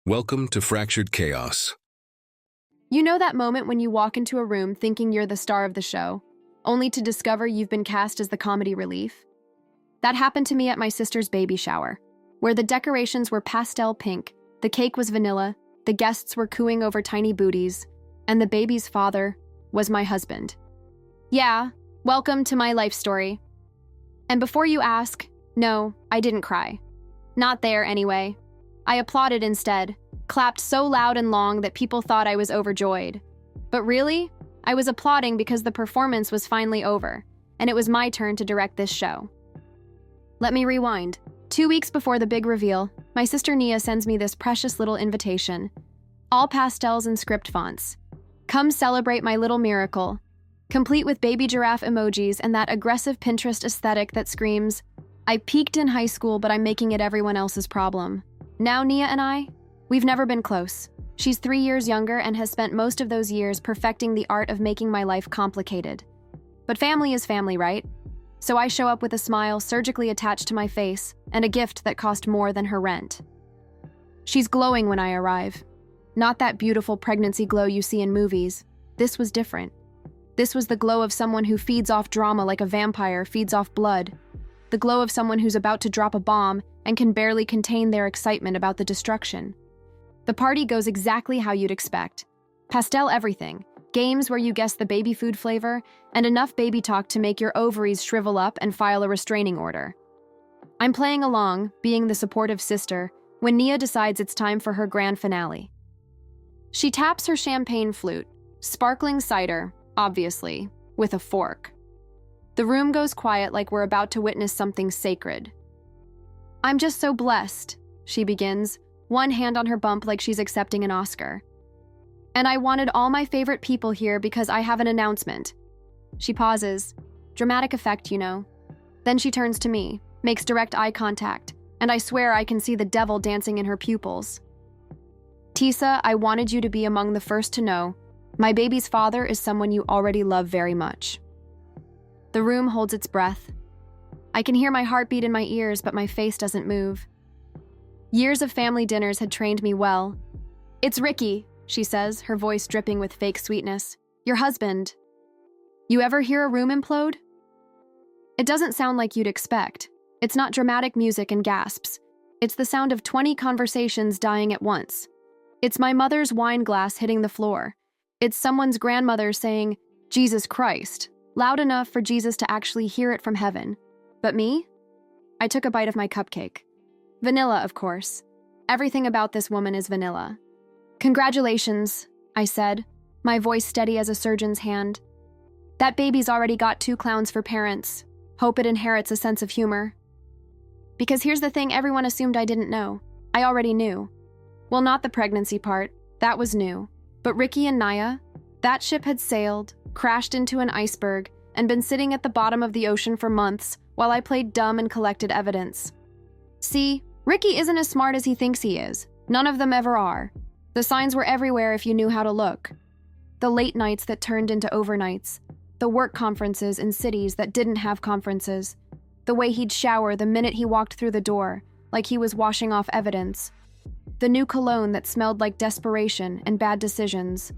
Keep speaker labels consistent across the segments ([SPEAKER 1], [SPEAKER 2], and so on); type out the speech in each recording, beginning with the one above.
[SPEAKER 1] Welcome to Fractured Chaos.
[SPEAKER 2] You know that moment when you walk into a room thinking you're the star of the show, only to discover you've been cast as the comedy relief? That happened to me at my sister's baby shower, where the decorations were pastel pink, the cake was vanilla, the guests were cooing over tiny booties, and the baby's father was my husband. Yeah, welcome to my life story. And before you ask, no, I didn't cry. Not there, anyway. I applauded instead, clapped so loud and long that people thought I was overjoyed. But really, I was applauding because the performance was finally over, and it was my turn to direct this show. Let me rewind. 2 weeks before the big reveal, my sister Nia sends me this precious little invitation. All pastels and script fonts. Come celebrate my little miracle. Complete with baby giraffe emojis and that aggressive Pinterest aesthetic that screams, I peaked in high school, but I'm making it everyone else's problem. Now Nia and we've never been close. She's 3 years younger and has spent most of those years perfecting the art of making my life complicated. But family is family, right? So I show up with a smile surgically attached to my face and a gift that cost more than her rent. She's glowing when I arrive. Not that beautiful pregnancy glow you see in movies. This was different. This was the glow of someone who feeds off drama like a vampire feeds off blood. The glow of someone who's about to drop a bomb and can barely contain their excitement about the destruction. The party goes exactly how you'd expect. Pastel everything, games where you guess the baby food flavor, and enough baby talk to make your ovaries shrivel up and file a restraining order. I'm playing along, being the supportive sister, when Nia decides it's time for her grand finale. She taps her champagne flute, sparkling cider, obviously, with a fork. The room goes quiet like we're about to witness something sacred. I'm just so blessed, she begins, one hand on her bump like she's accepting an Oscar. And I wanted all my favorite people here because I have an announcement. She pauses. Dramatic effect, you know. Then she turns to me, makes direct eye contact, and I swear I can see the devil dancing in her pupils. Tisa, I wanted you to be among the first to know. My baby's father is someone you already love very much. The room holds its breath. I can hear my heartbeat in my ears, but my face doesn't move. Years of family dinners had trained me well. It's Ricky, she says, her voice dripping with fake sweetness. Your husband. You ever hear a room implode? It doesn't sound like you'd expect. It's not dramatic music and gasps. It's the sound of 20 conversations dying at once. It's my mother's wine glass hitting the floor. It's someone's grandmother saying, Jesus Christ, loud enough for Jesus to actually hear it from heaven. But me? I took a bite of my cupcake. Vanilla, of course. Everything about this woman is vanilla. Congratulations, I said, my voice steady as a surgeon's hand. That baby's already got 2 clowns for parents. Hope it inherits a sense of humor. Because here's the thing everyone assumed I didn't know. I already knew. Well, not the pregnancy part. That was new. But Ricky and Naya, that ship had sailed, crashed into an iceberg, and been sitting at the bottom of the ocean for months while I played dumb and collected evidence. See, Ricky isn't as smart as he thinks he is. None of them ever are. The signs were everywhere if you knew how to look. The late nights that turned into overnights. The work conferences in cities that didn't have conferences. The way he'd shower the minute he walked through the door, like he was washing off evidence. The new cologne that smelled like desperation and bad decisions.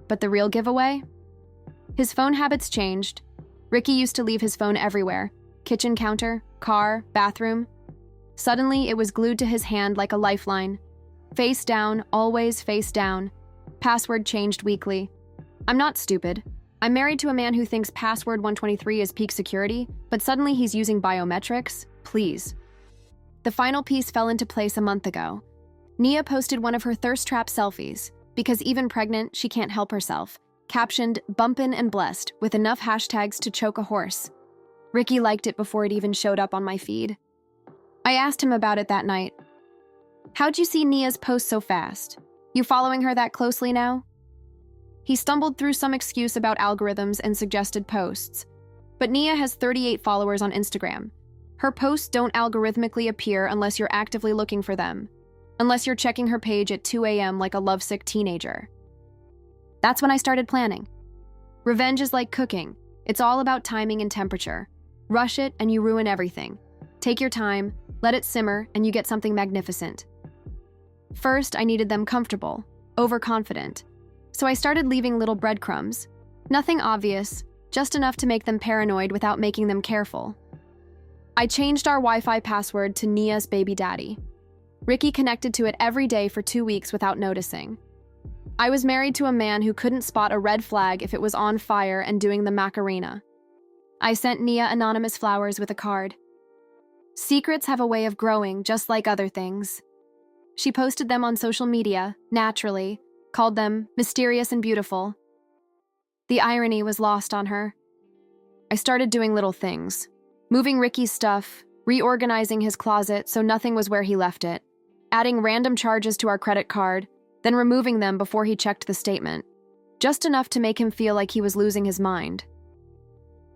[SPEAKER 2] But the real giveaway? His phone habits changed. Ricky used to leave his phone everywhere. Kitchen counter, car, bathroom. Suddenly, it was glued to his hand like a lifeline. Face down, always face down. Password changed weekly. I'm not stupid. I'm married to a man who thinks password 123 is peak security, but suddenly he's using biometrics? Please. The final piece fell into place a month ago. Nia posted one of her thirst trap selfies, because even pregnant, she can't help herself, captioned, bumpin' and blessed, with enough hashtags to choke a horse. Ricky liked it before it even showed up on my feed. I asked him about it that night. How'd you see Nia's post so fast? You following her that closely now? He stumbled through some excuse about algorithms and suggested posts. But Nia has 38 followers on Instagram. Her posts don't algorithmically appear unless you're actively looking for them. Unless you're checking her page at 2 a.m. like a lovesick teenager. That's when I started planning. Revenge is like cooking. It's all about timing and temperature. Rush it and you ruin everything. Take your time, let it simmer, and you get something magnificent. First, I needed them comfortable, overconfident. So I started leaving little breadcrumbs. Nothing obvious, just enough to make them paranoid without making them careful. I changed our Wi-Fi password to Nia's baby daddy. Ricky connected to it every day for 2 weeks without noticing. I was married to a man who couldn't spot a red flag if it was on fire and doing the Macarena. I sent Nia anonymous flowers with a card. Secrets have a way of growing, just like other things. She posted them on social media, naturally, called them mysterious and beautiful. The irony was lost on her. I started doing little things, moving Ricky's stuff, reorganizing his closet so nothing was where he left it, adding random charges to our credit card, then removing them before he checked the statement, just enough to make him feel like he was losing his mind.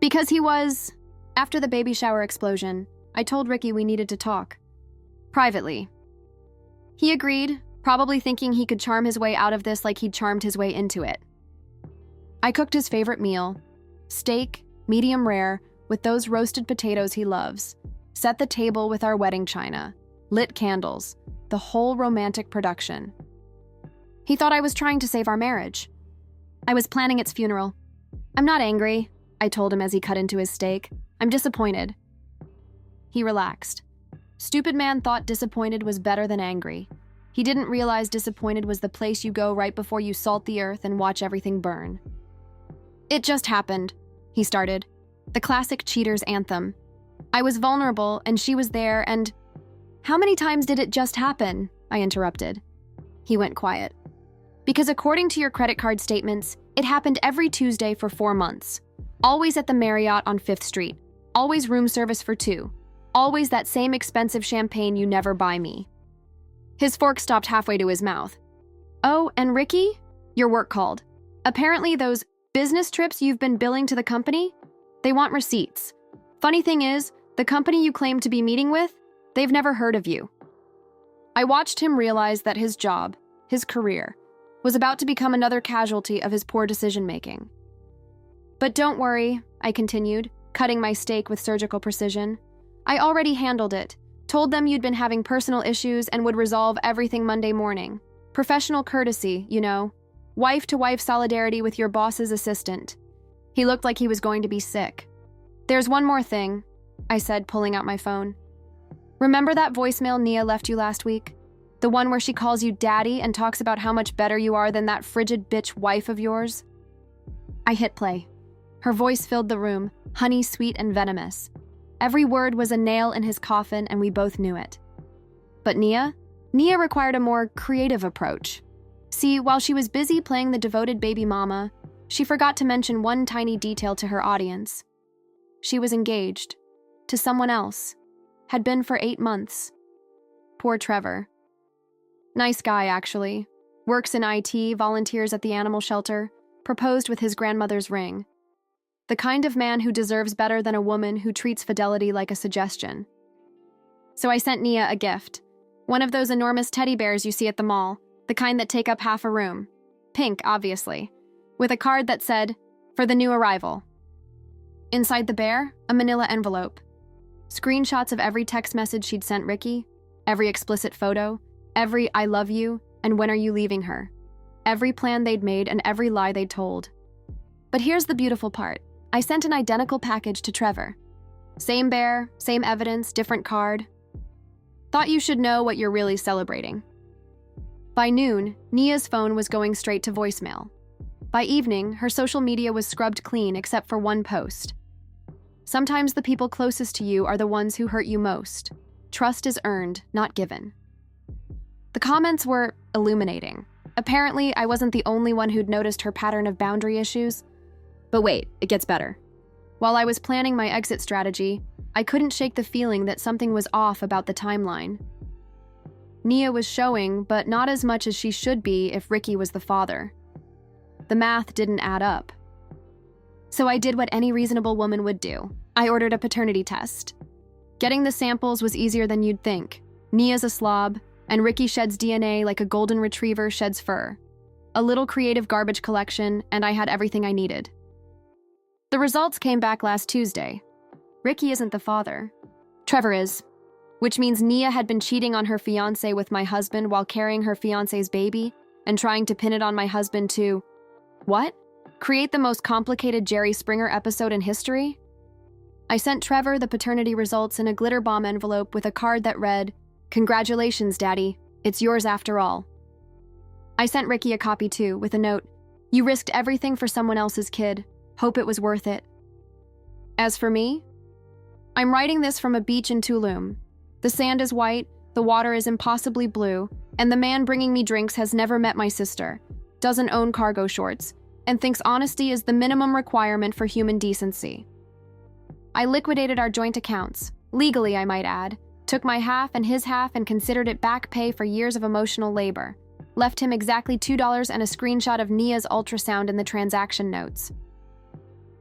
[SPEAKER 2] Because he was. After the baby shower explosion, I told Ricky we needed to talk. Privately. He agreed, probably thinking he could charm his way out of this like he'd charmed his way into it. I cooked his favorite meal, steak, medium rare, with those roasted potatoes he loves, set the table with our wedding china, lit candles, the whole romantic production. He thought I was trying to save our marriage. I was planning its funeral. I'm not angry, I told him as he cut into his steak. I'm disappointed. He relaxed. Stupid man thought disappointed was better than angry. He didn't realize disappointed was the place you go right before you salt the earth and watch everything burn. It just happened, he started. The classic cheater's anthem. I was vulnerable and she was there and... How many times did it just happen? I interrupted. He went quiet. Because according to your credit card statements, it happened every Tuesday for 4 months. Always at the Marriott on 5th Street. Always room service for 2. Always that same expensive champagne you never buy me. His fork stopped halfway to his mouth. Oh, and Ricky? Your work called. Apparently those business trips you've been billing to the company? They want receipts. Funny thing is, the company you claim to be meeting with, they've never heard of you. I watched him realize that his job, his career, was about to become another casualty of his poor decision-making. But don't worry, I continued, cutting my steak with surgical precision. I already handled it, told them you'd been having personal issues and would resolve everything Monday morning. Professional courtesy, you know. Wife-to-wife solidarity with your boss's assistant. He looked like he was going to be sick. There's one more thing, I said, pulling out my phone. Remember that voicemail Nia left you last week? The one where she calls you daddy and talks about how much better you are than that frigid bitch wife of yours? I hit play. Her voice filled the room, honey sweet and venomous. Every word was a nail in his coffin and we both knew it. But Nia required a more creative approach. See, while she was busy playing the devoted baby mama, she forgot to mention one tiny detail to her audience. She was engaged. To someone else. Had been for 8 months. Poor Trevor. Nice guy, actually. Works in IT, volunteers at the animal shelter, proposed with his grandmother's ring. The kind of man who deserves better than a woman who treats fidelity like a suggestion. So I sent Nia a gift. One of those enormous teddy bears you see at the mall, the kind that take up half a room. Pink, obviously. With a card that said, "For the new arrival." Inside the bear, a manila envelope. Screenshots of every text message she'd sent Ricky, every explicit photo, every "I love you" and "when are you leaving" her. Every plan they'd made and every lie they'd told. But here's the beautiful part. I sent an identical package to Trevor. Same bear, same evidence, different card. Thought you should know what you're really celebrating. By noon, Nia's phone was going straight to voicemail. By evening, her social media was scrubbed clean except for one post. Sometimes the people closest to you are the ones who hurt you most. Trust is earned, not given. The comments were illuminating. Apparently, I wasn't the only one who'd noticed her pattern of boundary issues. But wait, it gets better. While I was planning my exit strategy, I couldn't shake the feeling that something was off about the timeline. Nia was showing, but not as much as she should be if Ricky was the father. The math didn't add up. So I did what any reasonable woman would do. I ordered a paternity test. Getting the samples was easier than you'd think. Nia's a slob, and Ricky sheds DNA like a golden retriever sheds fur. A little creative garbage collection, and I had everything I needed. The results came back last Tuesday. Ricky isn't the father. Trevor is. which means Nia had been cheating on her fiancé with my husband while carrying her fiancé's baby and trying to pin it on my husband to, what? Create the most complicated Jerry Springer episode in history? I sent Trevor the paternity results in a glitter bomb envelope with a card that read, "Congratulations, Daddy. It's yours after all." I sent Ricky a copy too, with a note, "You risked everything for someone else's kid. Hope it was worth it." As for me, I'm writing this from a beach in Tulum. The sand is white, the water is impossibly blue, and the man bringing me drinks has never met my sister, doesn't own cargo shorts, and thinks honesty is the minimum requirement for human decency. I liquidated our joint accounts, legally I might add, took my half and his half and considered it back pay for years of emotional labor, left him exactly $2 and a screenshot of Nia's ultrasound in the transaction notes.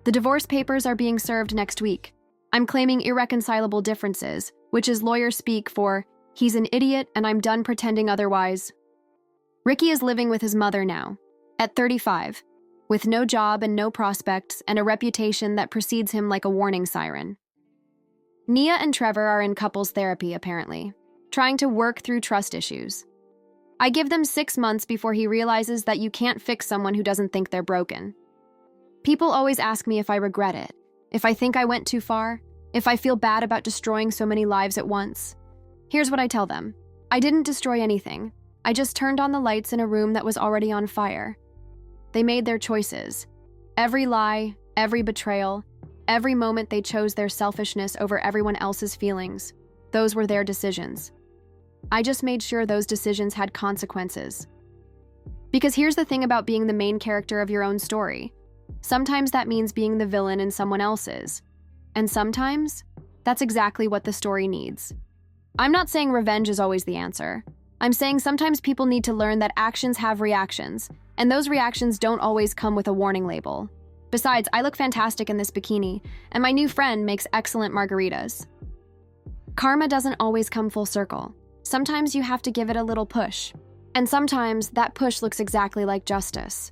[SPEAKER 2] The divorce papers are being served next week. I'm claiming irreconcilable differences, which is lawyer speak for, he's an idiot and I'm done pretending otherwise. Ricky is living with his mother now, at 35, with no job and no prospects and a reputation that precedes him like a warning siren. Nia and Trevor are in couples therapy, apparently, trying to work through trust issues. I give them 6 months before he realizes that you can't fix someone who doesn't think they're broken. People always ask me if I regret it, if I think I went too far, if I feel bad about destroying so many lives at once. Here's what I tell them. I didn't destroy anything. I just turned on the lights in a room that was already on fire. They made their choices. Every lie, every betrayal, every moment they chose their selfishness over everyone else's feelings. Those were their decisions. I just made sure those decisions had consequences. Because here's the thing about being the main character of your own story. Sometimes that means being the villain in someone else's. And sometimes, that's exactly what the story needs. I'm not saying revenge is always the answer. I'm saying sometimes people need to learn that actions have reactions, and those reactions don't always come with a warning label. Besides, I look fantastic in this bikini, and my new friend makes excellent margaritas. Karma doesn't always come full circle. Sometimes you have to give it a little push. And sometimes that push looks exactly like justice.